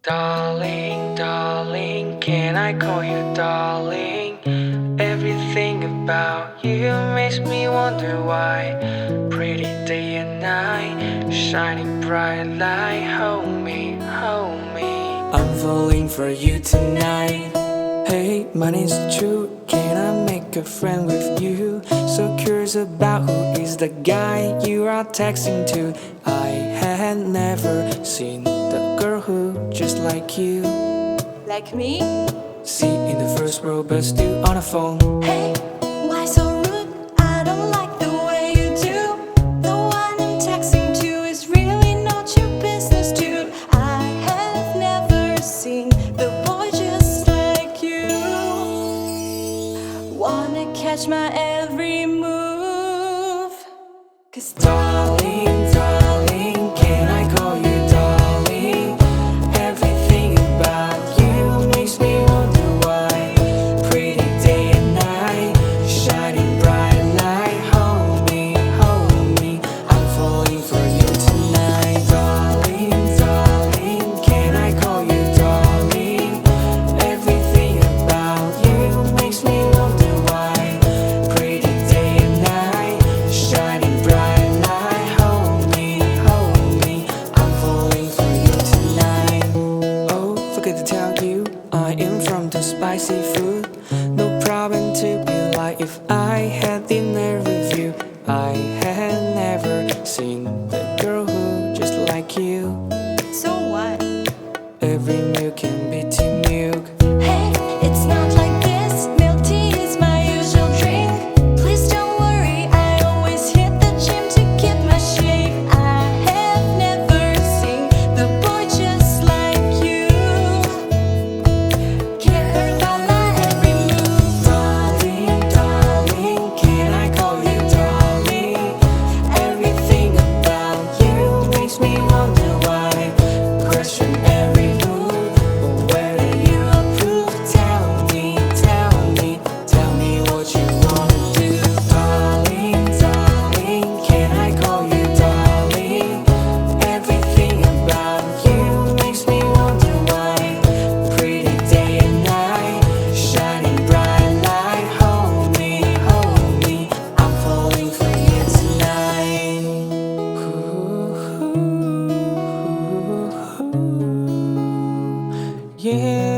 Darling, darling, can I call you darling? Everything about you makes me wonder why. Pretty day and night, shining bright light. Hold me, hold me. I'm falling for you tonight. Hey, my name's True. Can I make a friend with you? So curious about who is the guy you are texting to. I had never seen the girl who just like you. Like me? See in the first row but still on the phone. Hey, why so rude? I don't like the way you do. The one I'm texting to is really not your business, dude. I have never seen the boy just like you. Wanna catch my every move? 'Cause Darling, darling, can I call you darling? Everything about you makes me wonder why. Pretty day and night, shining bright light. Hold me, I'm falling for you tonight. Darling, darling, can I call you darling? Everything about you makes me wonder why. Pretty day and night, shining bright light. Hold me, I'm falling for you tonight. Oh, forgot to tell you, I am from the spicy food. No problem to be like if I had dinner with you. I had never seen the girl who just like you. so what? Every milk can be tea milk. Hey, it's not like this. Milk tea is my usual drink. Please don't worry, I always hit the gym to keep my shape. I have never seen the boy just like you. Get hurt by my every move. Darling, darling, can I call you darling? Everything about you makes me wonder why. Question every move, but whether you approve. Tell me what you wanna do. Darling, darling, can I call you darling? Everything about you makes me wonder why. Pretty day and night, shining bright light. Hold me, I'm falling for you tonight. Ooh, yeah.